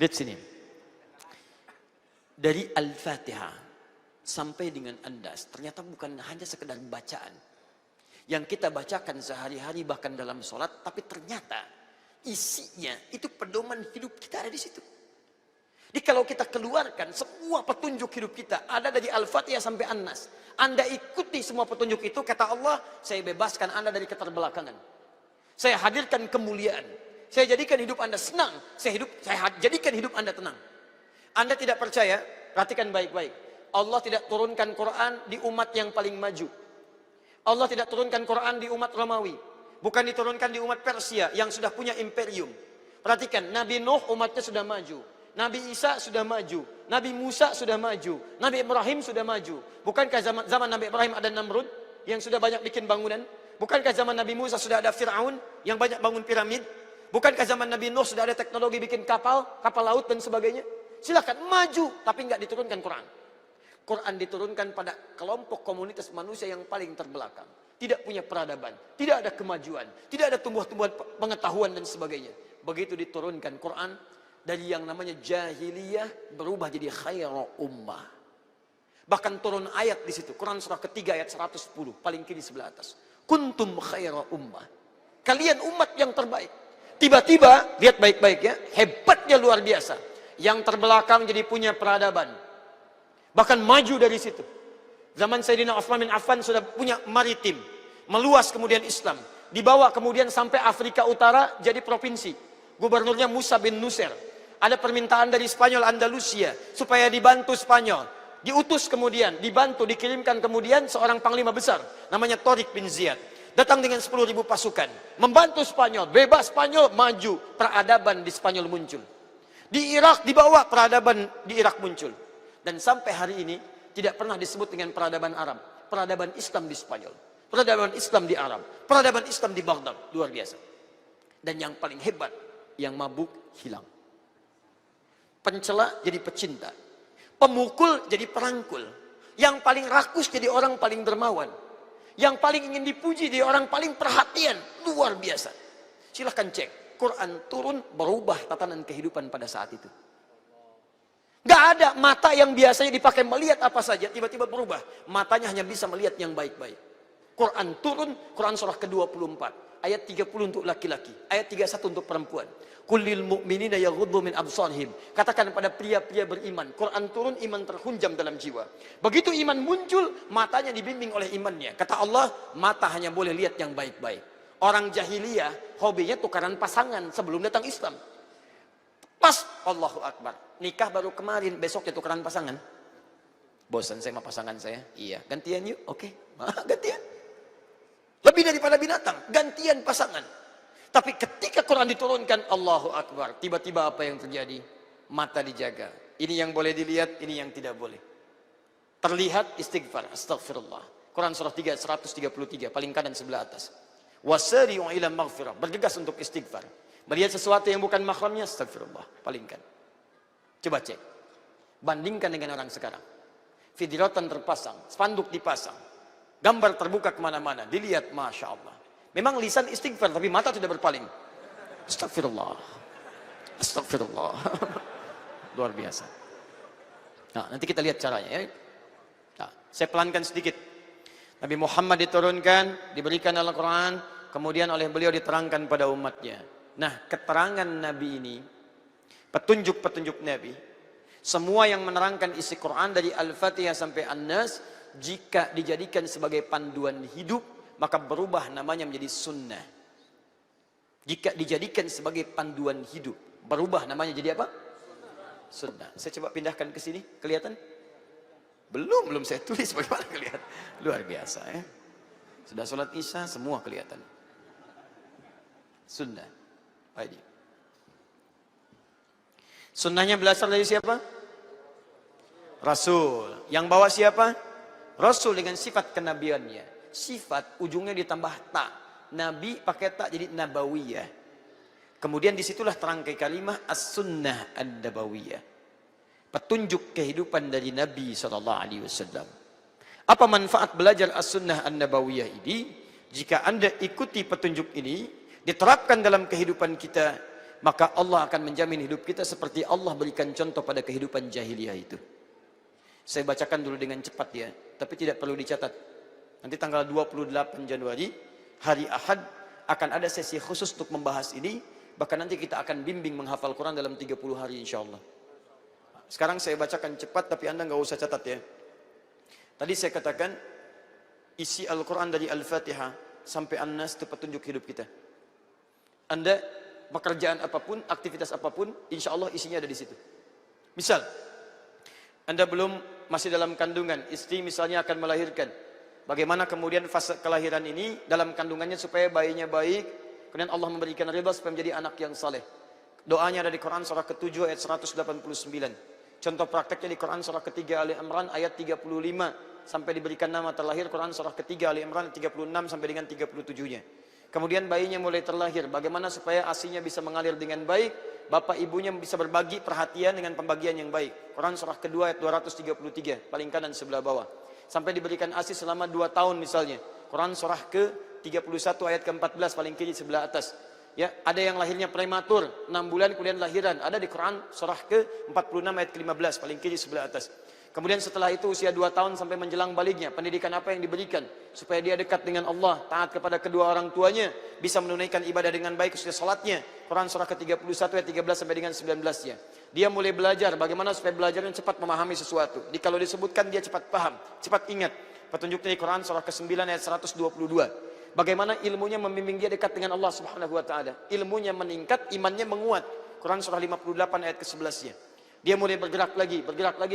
Lihat sini. Dari Al-Fatihah sampai dengan An-Nas, ternyata bukan hanya sekedar bacaan yang kita bacakan sehari-hari bahkan dalam sholat, tapi ternyata isinya itu pedoman hidup kita ada di situ. Jadi kalau kita keluarkan semua petunjuk hidup kita ada dari Al-Fatihah sampai An-Nas, Anda ikuti semua petunjuk itu, kata Allah, saya bebaskan Anda dari keterbelakangan. Saya hadirkan kemuliaan. Saya jadikan hidup Anda senang. Saya jadikan hidup Anda tenang. Anda tidak percaya? Perhatikan baik-baik. Allah tidak turunkan Quran di umat yang paling maju. Allah tidak turunkan Quran di umat Romawi. Bukan diturunkan di umat Persia yang sudah punya imperium. Perhatikan, Nabi Nuh umatnya sudah maju. Nabi Isa sudah maju. Nabi Musa sudah maju. Nabi Ibrahim sudah maju. Bukankah zaman Nabi Ibrahim ada Namrud yang sudah banyak bikin bangunan? Bukankah zaman Nabi Musa sudah ada Fir'aun yang banyak bangun piramid? Bukankah zaman Nabi Nuh sudah ada teknologi bikin kapal laut dan sebagainya? Silakan maju, tapi nggak diturunkan Quran. Quran diturunkan pada kelompok komunitas manusia yang paling terbelakang. Tidak punya peradaban, tidak ada kemajuan, tidak ada tumbuh-tumbuhan pengetahuan dan sebagainya. Begitu diturunkan Quran, dari yang namanya jahiliyah berubah jadi khairu ummah. Bahkan turun ayat di situ. Quran surah ketiga ayat 110, paling kiri sebelah atas. Kuntum khairu ummah. Kalian umat yang terbaik. Tiba-tiba, lihat baik-baik ya, hebatnya luar biasa. Yang terbelakang jadi punya peradaban. Bahkan maju dari situ. Zaman Sayyidina Utsman bin Affan sudah punya maritim. Meluas kemudian Islam. Dibawa kemudian sampai Afrika Utara jadi provinsi. Gubernurnya Musa bin Nusair. Ada permintaan dari Spanyol Andalusia supaya dibantu Spanyol. Diutus kemudian, dibantu, dikirimkan kemudian seorang panglima besar. Namanya Tariq bin Ziyad. Datang dengan 10.000 pasukan. Membantu Spanyol. Bebas Spanyol, maju. Peradaban di Spanyol muncul. Di Irak dibawa, peradaban di Irak muncul. Dan sampai hari ini tidak pernah disebut dengan peradaban Arab. Peradaban Islam di Spanyol. Peradaban Islam di Arab. Peradaban Islam di Baghdad. Luar biasa. Dan yang paling hebat, yang mabuk hilang. Pencela jadi pecinta. Pemukul jadi perangkul. Yang paling rakus jadi orang paling dermawan. Yang paling ingin dipuji jadi orang paling perhatian. Luar biasa. Silahkan cek. Quran turun berubah tatanan kehidupan pada saat itu. Gak ada mata yang biasanya dipakai melihat apa saja tiba-tiba berubah. Matanya hanya bisa melihat yang baik-baik. Quran turun, Quran surah ke-24 ayat 30 untuk laki-laki, ayat 31 untuk perempuan. Kullil mu'minina yaghuddu min absarihim. Katakan pada pria-pria beriman, Quran turun, iman terhunjam dalam jiwa. Begitu iman muncul, matanya dibimbing oleh imannya. Kata Allah, mata hanya boleh lihat yang baik-baik. Orang jahiliyah hobinya tukaran pasangan sebelum datang Islam. Pas Allahu Akbar, nikah baru kemarin, besoknya tukaran pasangan. Bosan saya sama pasangan saya. Iya, gantian yuk. Oke, gantian. Lebih daripada binatang, gantian pasangan. Tapi ketika Quran diturunkan, Allahu Akbar, tiba-tiba apa yang terjadi? Mata dijaga. Ini yang boleh dilihat, ini yang tidak boleh. Terlihat istighfar, astagfirullah. Quran surah 3, 133, paling kanan sebelah atas. Wasari'u ila maghfirah, bergegas untuk istighfar. Melihat sesuatu yang bukan mahramnya, astagfirullah, paling kanan. Coba cek. Bandingkan dengan orang sekarang. Videotan terpasang, spanduk dipasang. Gambar terbuka kemana-mana, dilihat, Masya Allah. Memang lisan istighfar, tapi mata tidak berpaling. Astagfirullah. Astagfirullah. Luar biasa. Nah, nanti kita lihat caranya ya. Nah, saya pelankan sedikit. Nabi Muhammad diturunkan, diberikan Al-Quran, kemudian oleh beliau diterangkan pada umatnya. Nah, keterangan Nabi ini, petunjuk-petunjuk Nabi, semua yang menerangkan isi Quran dari Al-Fatihah sampai An-Nas, jika dijadikan sebagai panduan hidup, maka berubah namanya menjadi sunnah. Jika dijadikan sebagai panduan hidup, berubah namanya jadi apa? Sunnah. Saya coba pindahkan ke sini, kelihatan? Belum saya tulis, bagaimana kelihatan? Luar biasa ya. Sudah sholat isya, semua kelihatan. Sunnah. Baik. Sunnahnya berasal dari siapa? Rasul. Yang bawa siapa? Rasul dengan sifat kenabiannya. Sifat ujungnya ditambah ta. Nabi pakai ta jadi nabawiyah. Kemudian disitulah terangkai kalimah as-sunnah an-nabawiyah. Petunjuk kehidupan dari Nabi SAW. Apa manfaat belajar as-sunnah an-nabawiyah ini? Jika Anda ikuti petunjuk ini, diterapkan dalam kehidupan kita, maka Allah akan menjamin hidup kita seperti Allah berikan contoh pada kehidupan jahiliyah itu. Saya bacakan dulu dengan cepat ya, tapi tidak perlu dicatat. Nanti tanggal 28 Januari, hari Ahad, akan ada sesi khusus untuk membahas ini. Bahkan nanti kita akan bimbing menghafal Quran dalam 30 hari insya Allah. Sekarang saya bacakan cepat, tapi Anda nggak usah catat ya. Tadi saya katakan, isi Al-Quran dari Al-Fatihah sampai An-Nas itu petunjuk hidup kita. Anda, pekerjaan apapun, aktivitas apapun, insya Allah isinya ada di situ. Misal, Anda masih dalam kandungan, istri misalnya akan melahirkan. Bagaimana kemudian fase kelahiran ini, dalam kandungannya supaya bayinya baik, kemudian Allah memberikan ridha supaya menjadi anak yang saleh. Doanya ada di Quran surah ke-7 ayat 189. Contoh prakteknya di Quran surah ke-3 Ali Imran ayat 35. Sampai diberikan nama terlahir, Quran surah ke-3 Ali Imran 36 sampai dengan 37-nya. Kemudian bayinya mulai terlahir, bagaimana supaya ASINya bisa mengalir dengan baik, bapak ibunya bisa berbagi perhatian dengan pembagian yang baik. Quran surah kedua ayat 233, paling kanan sebelah bawah. Sampai diberikan ASI selama 2 tahun misalnya. Quran surah ke-31 ayat ke-14, paling kiri sebelah atas. Ya, ada yang lahirnya prematur, 6 bulan kemudian lahiran. Ada di Quran surah ke-46 ayat ke-15, paling kiri sebelah atas. Kemudian setelah itu usia 2 tahun sampai menjelang baliknya, pendidikan apa yang diberikan supaya dia dekat dengan Allah, taat kepada kedua orang tuanya, bisa menunaikan ibadah dengan baik khususnya salatnya. Quran surah ke-31 ayat 13 sampai dengan 19-nya. Dia mulai belajar bagaimana supaya belajarnya cepat memahami sesuatu. Kalau disebutkan dia cepat paham, cepat ingat. Petunjuknya di Quran surah ke-9 ayat 122. Bagaimana ilmunya membimbing dia dekat dengan Allah Subhanahu wa taala. Ilmunya meningkat, imannya menguat. Quran surah 58 ayat ke-11-nya. Dia mulai bergerak lagi,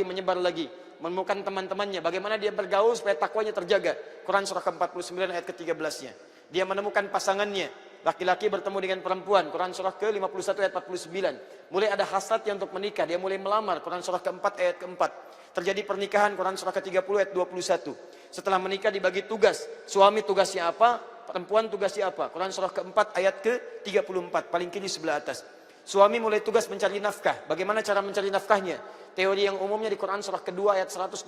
menyebar lagi, menemukan teman-temannya. Bagaimana dia bergaul supaya takwanya terjaga. Quran surah ke-49 ayat ke-13-nya. Dia menemukan pasangannya. Laki-laki bertemu dengan perempuan. Quran surah ke-51 ayat 49. Mulai ada hasratnya untuk menikah. Dia mulai melamar. Quran surah ke-4 ayat ke-4. Terjadi pernikahan. Quran surah ke-30 ayat 21. Setelah menikah dibagi tugas. Suami tugasnya apa? Perempuan tugasnya apa? Quran surah ke-4 ayat ke-34. Paling kiri sebelah atas. Suami mulai tugas mencari nafkah. Bagaimana cara mencari nafkahnya? Teori yang umumnya di Quran surah kedua ayat 168,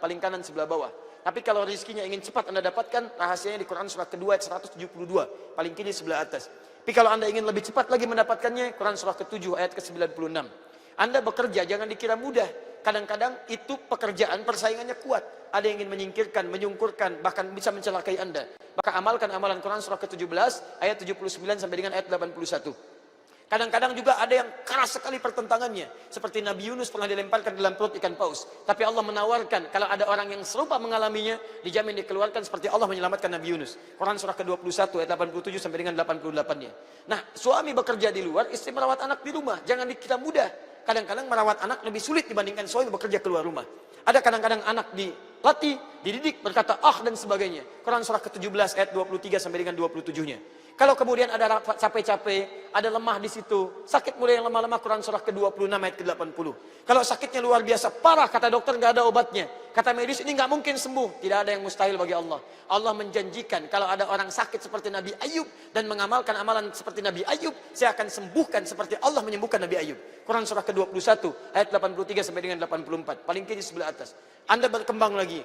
paling kanan sebelah bawah. Tapi kalau rezekinya ingin cepat Anda dapatkan, rahasianya di Quran surah kedua ayat 172, paling kiri sebelah atas. Tapi kalau Anda ingin lebih cepat lagi mendapatkannya, Quran surah ke-7 ayat ke-96. Anda bekerja jangan dikira mudah. Kadang-kadang itu pekerjaan persaingannya kuat. Ada yang ingin menyingkirkan, menyungkurkan, bahkan bisa mencelakai Anda. Maka amalkan amalan Quran surah ke-17 ayat 79 sampai dengan ayat 81. Kadang-kadang juga ada yang keras sekali pertentangannya. Seperti Nabi Yunus pernah dilemparkan dalam perut ikan paus. Tapi Allah menawarkan, kalau ada orang yang serupa mengalaminya, dijamin dikeluarkan seperti Allah menyelamatkan Nabi Yunus. Quran surah ke-21 ayat 87 sampai dengan 88-nya. Nah, suami bekerja di luar, istri merawat anak di rumah. Jangan dikira mudah. Kadang-kadang merawat anak lebih sulit dibandingkan suami bekerja keluar rumah. Ada kadang-kadang anak dilatih, dididik, berkata dan sebagainya. Quran surah ke-17 ayat 23 sampai dengan 27-nya. Kalau kemudian ada capek-capek, ada lemah di situ, sakit mulai yang lemah-lemah, Quran surah ke-26 ayat ke-80. Kalau sakitnya luar biasa, parah, kata dokter nggak ada obatnya. Kata medis ini nggak mungkin sembuh. Tidak ada yang mustahil bagi Allah. Allah menjanjikan kalau ada orang sakit seperti Nabi Ayub dan mengamalkan amalan seperti Nabi Ayub, saya akan sembuhkan seperti Allah menyembuhkan Nabi Ayub. Quran surah ke-21 ayat 83 sampai dengan 84. Paling kiri sebelah atas. Anda berkembang lagi.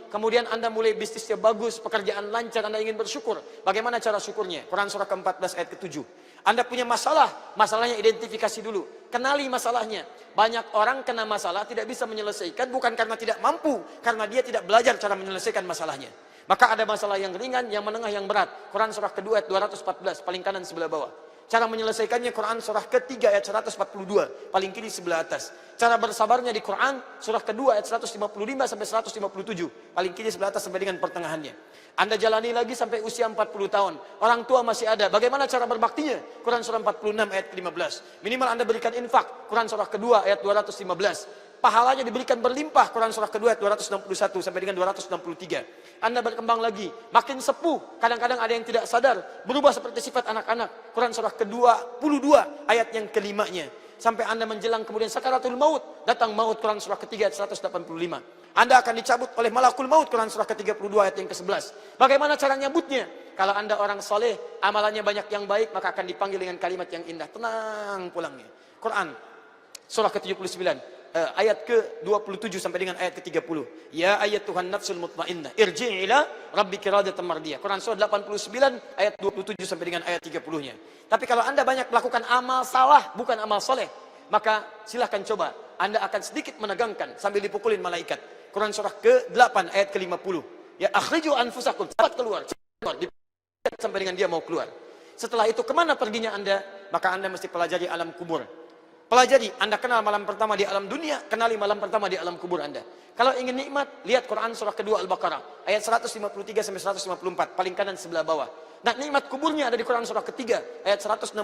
Kemudian Anda mulai bisnisnya bagus, pekerjaan lancar, Anda ingin bersyukur. Bagaimana cara syukurnya? Quran surah ke-14 ayat ke-7. Anda punya masalah, masalahnya identifikasi dulu. Kenali masalahnya. Banyak orang kena masalah tidak bisa menyelesaikan bukan karena tidak mampu, karena dia tidak belajar cara menyelesaikan masalahnya. Maka ada masalah yang ringan, yang menengah, yang berat. Quran surah kedua ayat 214, paling kanan sebelah bawah. Cara menyelesaikannya Quran surah ketiga ayat 142, paling kiri sebelah atas. Cara bersabarnya di Quran surah kedua ayat 155 sampai 157, paling kiri sebelah atas sampai dengan pertengahannya. Anda jalani lagi sampai usia 40 tahun. Orang tua masih ada. Bagaimana cara berbaktinya? Quran surah 46 ayat 15. Minimal Anda berikan infak. Quran surah kedua ayat 215. Pahalanya diberikan berlimpah. Quran surah kedua ayat 261 sampai dengan 263. Anda berkembang lagi, makin sepuh. Kadang-kadang ada yang tidak sadar, berubah seperti sifat anak-anak. Quran surah ke-22 ayat yang kelimanya. Sampai Anda menjelang kemudian sakaratul maut, datang maut. Quran surah ketiga ayat 185. Anda akan dicabut oleh malakul maut. Quran surah ke-32 ayat yang ke-11. Bagaimana cara nyabutnya? Kalau Anda orang soleh, amalannya banyak yang baik, maka akan dipanggil dengan kalimat yang indah. Tenang pulangnya. Quran surah ke-79 ayat ke-27 sampai dengan ayat ke-30. Ya ayyatuhan nafsul mutmainnah, irji'i ila rabbiki radiyatan mardiyah. Quran surah 89 ayat 27 sampai dengan ayat 30-nya. Tapi kalau Anda banyak melakukan amal salah, bukan amal soleh, maka silahkan coba. Anda akan sedikit menegangkan sambil dipukulin malaikat. Quran surah ke-8 ayat ke-50. Ya akhriju anfusakum, cepat keluar, sampai dengan dia mau keluar. Setelah itu kemana perginya Anda? Maka Anda mesti pelajari alam kubur. Pelajari, Anda kenal malam pertama di alam dunia, kenali malam pertama di alam kubur Anda. Kalau ingin nikmat, lihat Quran surah kedua Al-Baqarah, ayat 153 sampai 154, paling kanan sebelah bawah. Nah, nikmat kuburnya ada di Quran surah ketiga, ayat 169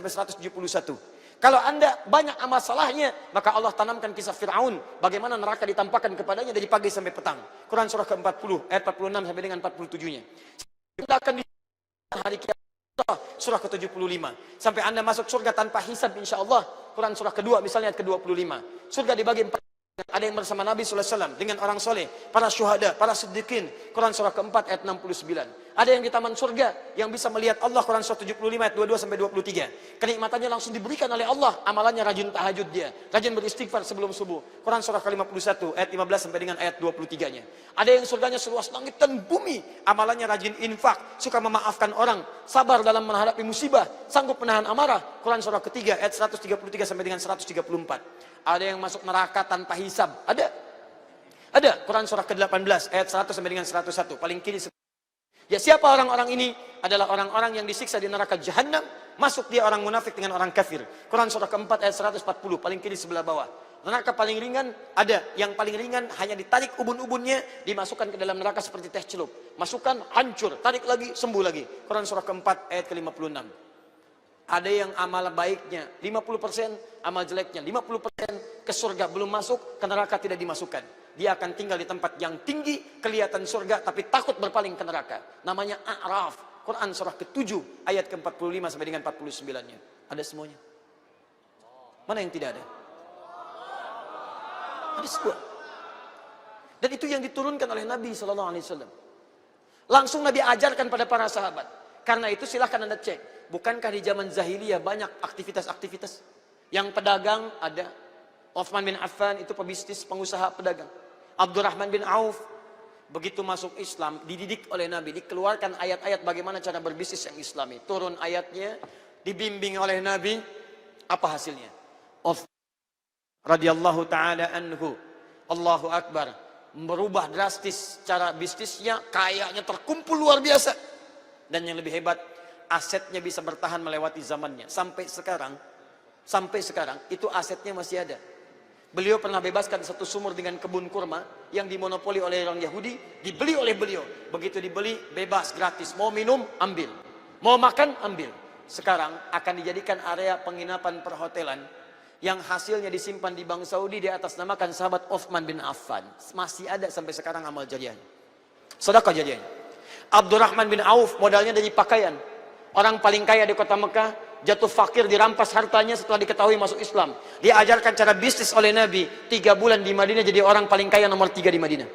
sampai 171. Kalau Anda banyak amal salahnya, maka Allah tanamkan kisah Fir'aun, bagaimana neraka ditampakkan kepadanya dari pagi sampai petang. Quran surah ke-40, ayat 46 sampai dengan 47-nya. Anda akan di hari kiamat. Surah ke-75 sampai Anda masuk surga tanpa hisab insyaallah. Quran surah kedua misalnya ayat ke-25. Surga dibagi empat. Ada yang bersama Nabi SAW dengan orang soleh, para syuhada, para siddiqin. Quran surah keempat ayat 69. Ada yang di taman surga yang bisa melihat Allah. Quran surah 75 ayat 22 sampai 23. Kenikmatannya langsung diberikan oleh Allah. Amalannya rajin tahajud dia, rajin beristighfar sebelum subuh. Quran surah ke-51 ayat 15 sampai dengan ayat 23-nya. Ada yang surganya seluas langit dan bumi. Amalannya rajin infak, suka memaafkan orang, sabar dalam menghadapi musibah, sanggup menahan amarah. Quran surah ketiga ayat 133 sampai dengan 134. Ada yang masuk neraka tanpa hisab. Ada. Quran surah ke-18 ayat 100 sampai dengan 101. Paling kiri. Ya, siapa orang-orang ini? Adalah orang-orang yang disiksa di neraka Jahannam. Masuk dia orang munafik dengan orang kafir. Quran surah keempat ayat 140. Paling kiri sebelah bawah. Neraka paling ringan ada. Yang paling ringan hanya ditarik ubun-ubunnya, dimasukkan ke dalam neraka seperti teh celup. Masukkan, hancur. Tarik lagi, sembuh lagi. Quran surah keempat ayat ke-56. Ada yang amal baiknya 50%, amal jeleknya 50%, ke surga belum masuk, ke neraka tidak dimasukkan. Dia akan tinggal di tempat yang tinggi, kelihatan surga, tapi takut berpaling ke neraka. Namanya A'raf. Quran surah ke-7, ayat ke-45 sampai dengan 49-nya. Ada semuanya. Mana yang tidak ada? Ada semua. Dan itu yang diturunkan oleh Nabi SAW. Langsung Nabi ajarkan pada para sahabat. Karena itu silahkan Anda cek. Bukankah di zaman Zahiliyah banyak aktivitas-aktivitas? Yang pedagang ada. Uthman bin Affan itu pebisnis, pengusaha pedagang. Abdurrahman bin Auf. Begitu masuk Islam, dididik oleh Nabi. Dikeluarkan ayat-ayat bagaimana cara berbisnis yang islami. Turun ayatnya, dibimbing oleh Nabi. Apa hasilnya? Uthman radhiyallahu ta'ala anhu. Allahu Akbar. Merubah drastis cara bisnisnya. Kayaknya terkumpul luar biasa. Dan yang lebih hebat, asetnya bisa bertahan melewati zamannya. Sampai sekarang itu asetnya masih ada. Beliau pernah bebaskan satu sumur dengan kebun kurma yang dimonopoli oleh orang Yahudi, dibeli oleh beliau. Begitu dibeli, bebas, gratis. Mau minum, ambil. Mau makan, ambil. Sekarang akan dijadikan area penginapan perhotelan yang hasilnya disimpan di Bank Saudi di atas namakan sahabat Uthman bin Affan. Masih ada sampai sekarang amal jariahnya. Sedekah jariahnya. Abdurrahman bin Auf modalnya dari pakaian. Orang paling kaya di kota Mekah, jatuh fakir, dirampas hartanya setelah diketahui masuk Islam. Dia ajarkan cara bisnis oleh Nabi. 3 bulan di Madinah jadi orang paling kaya nomor 3 di Madinah.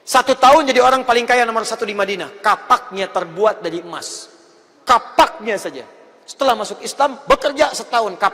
1 tahun jadi orang paling kaya nomor 1 di Madinah. Kapaknya terbuat dari emas. Kapaknya saja. Setelah masuk Islam, bekerja setahun, kapak